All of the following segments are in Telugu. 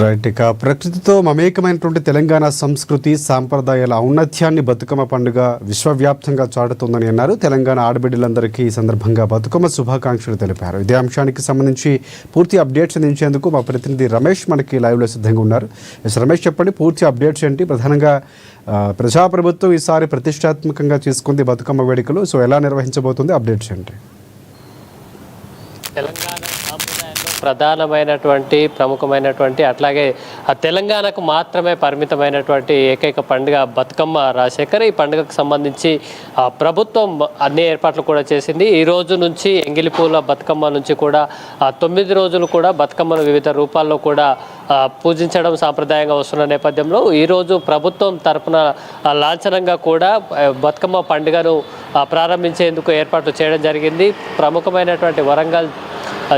రైట్. ఇక ప్రకృతితో మమేకమైనటువంటి తెలంగాణ సంస్కృతి సాంప్రదాయాల ఔన్నత్యాన్ని బతుకమ్మ పండుగ విశ్వవ్యాప్తంగా చాటుతుందని అన్నారు. తెలంగాణ ఆడబిడ్డలందరికీ ఈ సందర్భంగా బతుకమ్మ శుభాకాంక్షలు తెలిపారు. ఇదే అంశానికి సంబంధించి పూర్తి అప్డేట్స్ అందించేందుకు మా ప్రతినిధి రమేష్ మనకి లైవ్లో సిద్ధంగా ఉన్నారు. రమేష్, చెప్పండి, పూర్తి అప్డేట్స్ ఏంటి? ప్రధానంగా ప్రజాప్రభుత్వం ఈసారి ప్రతిష్టాత్మకంగా తీసుకుంది బతుకమ్మ వేడుకలు. సో ఎలా నిర్వహించబోతుంది? అప్డేట్స్ ఏంటి? తెలంగాణ సాంప్రదాయంలో ప్రధానమైనటువంటి ప్రముఖమైనటువంటి అట్లాగే ఆ తెలంగాణకు మాత్రమే పరిమితమైనటువంటి ఏకైక పండుగ బతుకమ్మ. రాజశేఖర్, ఈ పండుగకు సంబంధించి ప్రభుత్వం అన్ని ఏర్పాట్లు కూడా చేసింది. ఈ రోజు నుంచి ఎంగిలిపూల బతుకమ్మ నుంచి కూడా 9 రోజులు కూడా బతుకమ్మను వివిధ రూపాల్లో కూడా పూజించడం సాంప్రదాయంగా వస్తున్న నేపథ్యంలో ఈరోజు ప్రభుత్వం తరపున లాంఛనంగా కూడా బతుకమ్మ పండుగను ప్రారంభించేందుకు ఏర్పాట్లు చేయడం జరిగింది. ప్రముఖమైనటువంటి వరంగల్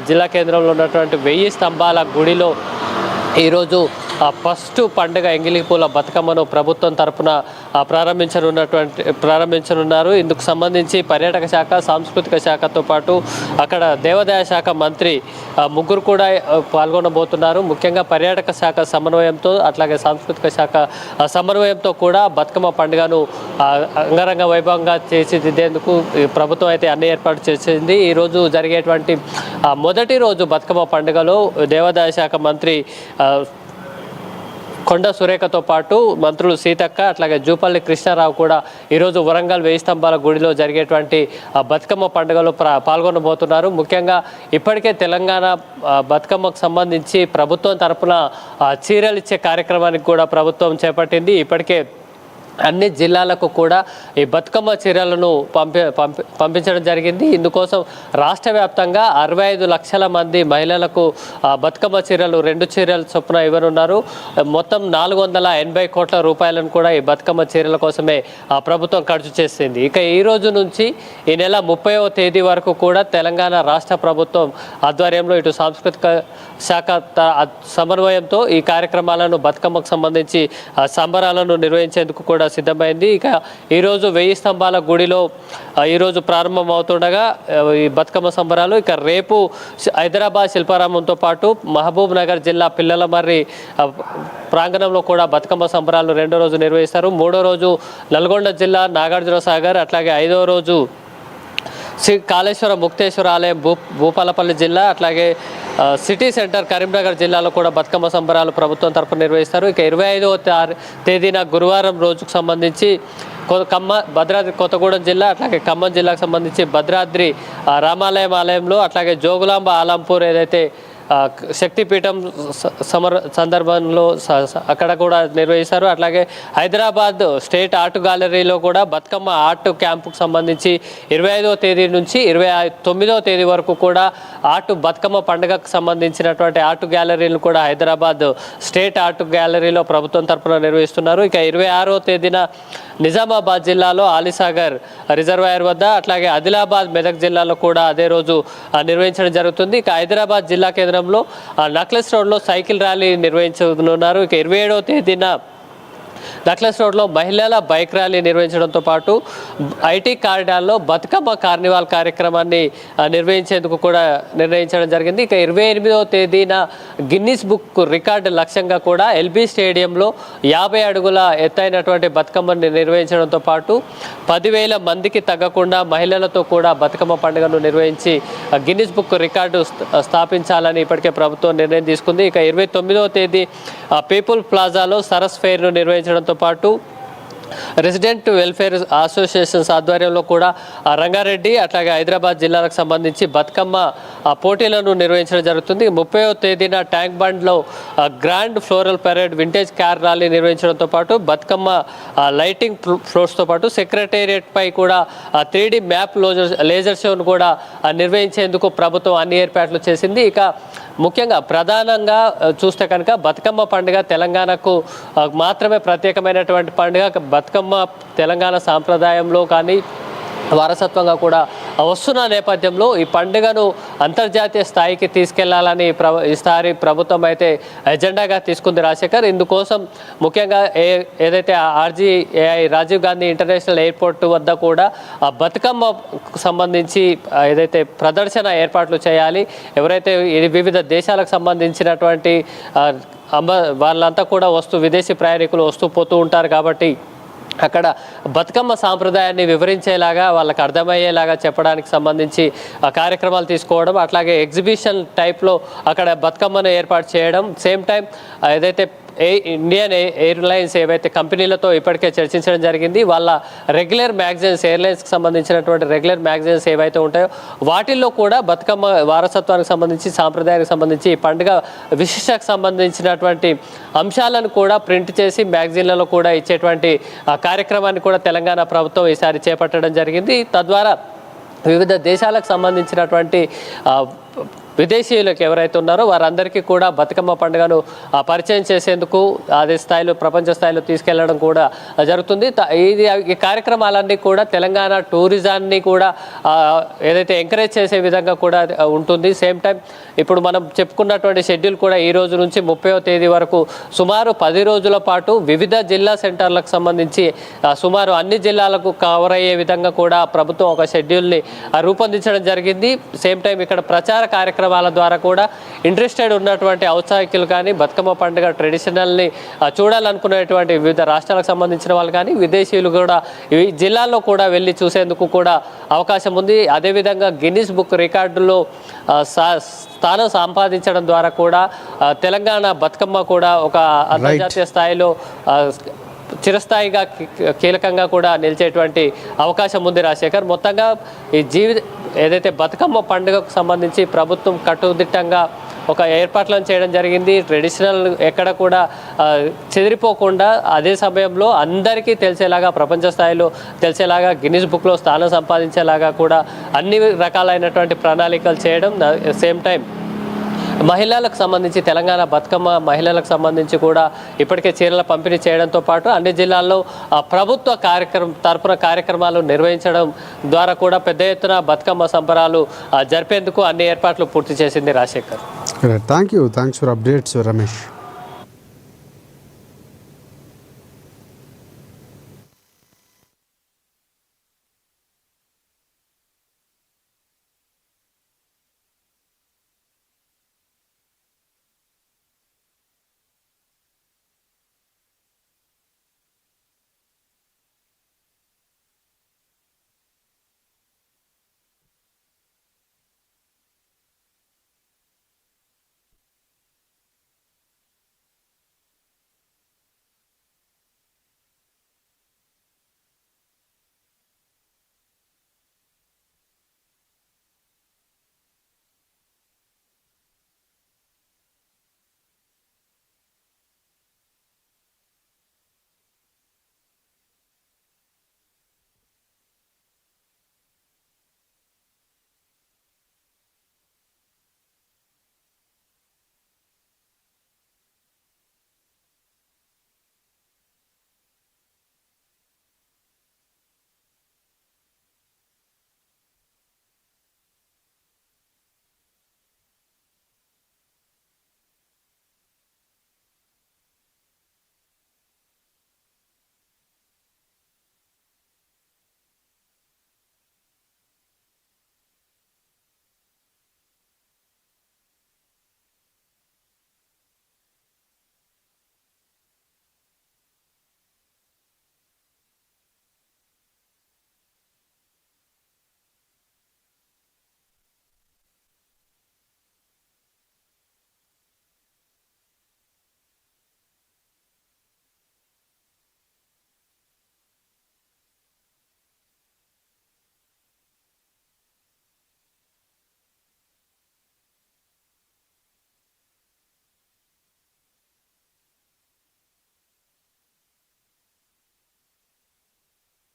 జిల్లా కేంద్రంలో ఉన్నటువంటి 1000 స్తంభాల గుడిలో ఈరోజు ఫస్ట్ పండుగ ఎంగిలిపూల బతుకమ్మను ప్రభుత్వం తరపున ప్రారంభించనున్నారు. ఇందుకు సంబంధించి పర్యాటక శాఖ, సాంస్కృతిక శాఖతో పాటు అక్కడ దేవాదాయ శాఖ మంత్రి ముగ్గురు కూడా పాల్గొనబోతున్నారు. ముఖ్యంగా పర్యాటక శాఖ సమన్వయంతో అట్లాగే సాంస్కృతిక శాఖ సమన్వయంతో కూడా బతుకమ్మ పండుగను అంగరంగ వైభవంగా తీర్చిదిద్దేందుకు ప్రభుత్వం అయితే అన్ని ఏర్పాటు చేసింది. ఈరోజు జరిగేటువంటి మొదటి రోజు బతుకమ్మ పండుగలో దేవాదాయ శాఖ మంత్రి కొండ సురేఖతో పాటు మంత్రులు సీతక్క అట్లాగే జూపల్లి కృష్ణారావు కూడా ఈరోజు వరంగల్ 1000 స్తంభాల గుడిలో జరిగేటువంటి బతుకమ్మ పండుగలో పాల్గొనబోతున్నారు. ముఖ్యంగా ఇప్పటికే తెలంగాణ బతుకమ్మకు సంబంధించి ప్రభుత్వం తరపున చీరలు ఇచ్చే కార్యక్రమానికి కూడా ప్రభుత్వం చేపట్టింది. ఇప్పటికే అన్ని జిల్లాలకు కూడా ఈ బతుకమ్మ చీరలను పంపించడం జరిగింది. ఇందుకోసం రాష్ట్ర వ్యాప్తంగా 65 లక్షల మంది మహిళలకు బతుకమ్మ చీరలు 2 చీరల చొప్పున ఇవ్వనున్నారు. మొత్తం 480 కోట్ల రూపాయలను కూడా ఈ బతుకమ్మ చీరల కోసమే ప్రభుత్వం ఖర్చు చేసింది. ఇక ఈ రోజు నుంచి ఈ నెల 30వ తేదీ వరకు కూడా తెలంగాణ రాష్ట్ర ప్రభుత్వం ఆధ్వర్యంలో ఇటు సాంస్కృతిక శాఖ సమన్వయంతో ఈ కార్యక్రమాలను బతుకమ్మకు సంబంధించి సంబరాలను నిర్వహించేందుకు కూడా సిద్ధమైంది. ఇక ఈరోజు 1000 స్తంభాల గుడిలో ఈరోజు ప్రారంభం అవుతుండగా ఈ బతుకమ్మ సంబరాలు ఇక రేపు హైదరాబాద్ శిల్పారామంతో పాటు మహబూబ్ నగర్ జిల్లా పిల్లలమర్రి ప్రాంగణంలో కూడా బతుకమ్మ సంబరాలు 2వ రోజు నిర్వహిస్తారు. 3వ రోజు నల్గొండ జిల్లా నాగార్జున సాగర్ అట్లాగే 5వ రోజు శ్రీ కాళేశ్వర ముక్తేశ్వర ఆలయం భూపాలపల్లి జిల్లా అట్లాగే సిటీ సెంటర్ కరీంనగర్ జిల్లాలో కూడా బతుకమ్మ సంబరాలు ప్రభుత్వం తరపున నిర్వహిస్తారు. ఇక 25వ తేదీన గురువారం రోజుకు సంబంధించి భద్రాద్రి కొత్తగూడెం జిల్లా అట్లాగే ఖమ్మం జిల్లాకు సంబంధించి భద్రాద్రి రామాలయం ఆలయంలో అట్లాగే జోగులాంబ ఆలంపూర్ ఏదైతే శక్తిపీఠం సందర్భంలో అక్కడ కూడా నిర్వహిస్తారు. అట్లాగే హైదరాబాద్ స్టేట్ ఆర్ట్ గ్యాలరీలో కూడా బతుకమ్మ ఆర్ట్ క్యాంపుకు సంబంధించి 25వ తేదీ నుంచి 29వ తేదీ వరకు కూడా బతుకమ్మ పండుగకు సంబంధించినటువంటి ఆర్ట్ గ్యాలరీలు కూడా హైదరాబాద్ స్టేట్ ఆర్ట్ గ్యాలరీలో ప్రభుత్వం తరఫున నిర్వహిస్తున్నారు. ఇక 26వ తేదీన నిజామాబాద్ జిల్లాలో ఆలీసాగర్ రిజర్వాయర్ వద్ద అట్లాగే ఆదిలాబాద్ మెదక్ జిల్లాలో కూడా అదే రోజు నిర్వహించడం జరుగుతుంది. ఇక హైదరాబాద్ జిల్లా కేంద్రంలో నక్లెస్ రోడ్లో సైకిల్ ర్యాలీ నిర్వహించనున్నారు. ఇక 27వ తేదీన నక్లెస్ రోడ్లో మహిళల బైక్ ర్యాలీ నిర్వహించడంతో పాటు ఐటీ కారిడార్లో బతుకమ్మ కార్నివాల్ కార్యక్రమాన్ని నిర్వహించేందుకు కూడా నిర్ణయించడం జరిగింది. ఇక 28వ తేదీన గిన్నిస్ బుక్ రికార్డు లక్ష్యంగా కూడా ఎల్బీ స్టేడియంలో 50 అడుగుల ఎత్తైనటువంటి బతుకమ్మని నిర్వహించడంతో పాటు 10,000 మందికి తగ్గకుండా మహిళలతో కూడా బతుకమ్మ పండుగను నిర్వహించి గిన్నిస్ బుక్ రికార్డు స్థాపించాలని ఇప్పటికే ప్రభుత్వం నిర్ణయం తీసుకుంది. ఇక 29వ తేదీ పీపుల్ ప్లాజాలో సరస్ ఫెయిర్ను నిర్వహించడంతో పాటు రెసిడెంట్ వెల్ఫేర్ అసోసియేషన్స్ ఆధ్వర్యంలో కూడా రంగారెడ్డి అట్లాగే హైదరాబాద్ జిల్లాలకు సంబంధించి బతుకమ్మ పోటీలను నిర్వహించడం జరుగుతుంది. 30వ తేదీన ట్యాంక్ బండ్లో grand floral parade vintage car rally నిర్వహించడంతో పాటు బతుకమ్మ లైటింగ్ ఫ్లోర్స్తో పాటు సెక్రటేరియట్ పై కూడా 3D మ్యాప్ లేజర్ షోను కూడా నిర్వహించేందుకు ప్రభుత్వం అన్ని ఏర్పాట్లు చేసింది. ఇక ముఖ్యంగా ప్రధానంగా చూస్తే కనుక బతుకమ్మ పండుగ తెలంగాణకు మాత్రమే ప్రత్యేకమైనటువంటి పండుగ. బతుకమ్మ తెలంగాణ సాంప్రదాయంలో కానీ వారసత్వంగా కూడా వస్తున్న నేపథ్యంలో ఈ పండుగను అంతర్జాతీయ స్థాయికి తీసుకెళ్లాలని ఈసారి ప్రభుత్వం అయితే ఎజెండాగా తీసుకుంది రాజశేఖర్. ఇందుకోసం ముఖ్యంగా ఏదైతే RGAI Rajiv Gandhi international airport వద్ద కూడా బతుకమ్మకు సంబంధించి ఏదైతే ప్రదర్శన ఏర్పాట్లు చేయాలి. ఎవరైతే వివిధ దేశాలకు సంబంధించినటువంటి వాళ్ళంతా కూడా విదేశీ ప్రయాణికులు వస్తూ పోతూ ఉంటారు కాబట్టి అక్కడ బతుకమ్మ సాంప్రదాయాన్ని వివరించేలాగా వాళ్ళకి అర్థమయ్యేలాగా చెప్పడానికి సంబంధించి కార్యక్రమాలు తీసుకోవడం, అట్లాగే ఎగ్జిబిషన్ టైప్లో అక్కడ బతుకమ్మను ఏర్పాటు చేయడం. సేమ్ టైం ఏదైతే ఇండియన్ ఎయిర్లైన్స్ ఏవైతే కంపెనీలతో ఇప్పటికే చర్చించడం జరిగింది, వాళ్ళ రెగ్యులర్ మ్యాగజైన్స్ ఎయిర్లైన్స్కి సంబంధించినటువంటి రెగ్యులర్ మ్యాగజైన్స్ ఏవైతే ఉంటాయో వాటిల్లో కూడా బతుకమ్మ వారసత్వానికి సంబంధించి సాంప్రదాయానికి సంబంధించి ఈ పండుగ విశిష్టకు సంబంధించినటువంటి అంశాలను కూడా ప్రింట్ చేసి మ్యాగజైన్లలో కూడా ఇచ్చేటువంటి కార్యక్రమాన్ని కూడా తెలంగాణ ప్రభుత్వం ఈసారి చేపట్టడం జరిగింది. తద్వారా వివిధ దేశాలకు సంబంధించినటువంటి విదేశీయులకు ఎవరైతే ఉన్నారో వారందరికీ కూడా బతుకమ్మ పండుగను పరిచయం చేసేందుకు అదే స్థాయిలో ప్రపంచ స్థాయిలో తీసుకెళ్లడం కూడా జరుగుతుంది. ఈ కార్యక్రమాలన్నీ కూడా తెలంగాణ టూరిజాన్ని కూడా ఏదైతే ఎంకరేజ్ చేసే విధంగా కూడా ఉంటుంది. సేమ్ టైం ఇప్పుడు మనం చెప్పుకున్నటువంటి షెడ్యూల్ కూడా ఈ రోజు నుంచి 30వ తేదీ వరకు సుమారు 10 రోజుల పాటు వివిధ జిల్లా సెంటర్లకు సంబంధించి సుమారు అన్ని జిల్లాలకు కవర్ అయ్యే విధంగా కూడా ప్రభుత్వం ఒక షెడ్యూల్ని రూపొందించడం జరిగింది. సేమ్ టైం ఇక్కడ ప్రచార కార్యక్రమాల ద్వారా కూడా ఇంట్రెస్టెడ్ ఉన్నటువంటి ఔత్సాహికులు కానీ బతుకమ్మ పండుగ ట్రెడిషనల్ని చూడాలనుకునేటువంటి వివిధ రాష్ట్రాలకు సంబంధించిన వాళ్ళు కానీ విదేశీయులు కూడా ఈ జిల్లాల్లో కూడా వెళ్ళి చూసేందుకు కూడా అవకాశం ఉంది. అదేవిధంగా గిన్నిస్ బుక్ రికార్డులో స్థానం సంపాదించడం ద్వారా కూడా తెలంగాణ బతుకమ్మ కూడా ఒక అంతర్జాతీయ స్థాయిలో చిరస్థాయిగా కీలకంగా కూడా నిలిచేటువంటి అవకాశం ఉంది రాజశేఖర్. మొత్తంగా ఈ ఏదైతే బతుకమ్మ పండుగకు సంబంధించి ప్రభుత్వం కట్టుదిట్టంగా ఒక ఏర్పాట్లను చేయడం జరిగింది. ట్రెడిషనల్ ఎక్కడ కూడా చెదిరిపోకుండా అదే సమయంలో అందరికీ తెలిసేలాగా ప్రపంచ స్థాయిలో తెలిసేలాగా గిన్నిస్ బుక్లో స్థానం సంపాదించేలాగా కూడా అన్ని రకాలైనటువంటి ప్రణాళికలు చేయడం. సేమ్ టైం మహిళలకు సంబంధించి తెలంగాణ బతుకమ్మ మహిళలకు సంబంధించి కూడా ఇప్పటికే చీరల పంపిణీ చేయడంతో పాటు అన్ని జిల్లాల్లో ప్రభుత్వ తరపున కార్యక్రమాలు నిర్వహించడం ద్వారా కూడా పెద్ద ఎత్తున బతుకమ్మ సంబరాలు జరిపేందుకు అన్ని ఏర్పాట్లు పూర్తి చేసింది Rajasekhar. Thanks for updates Ramesh.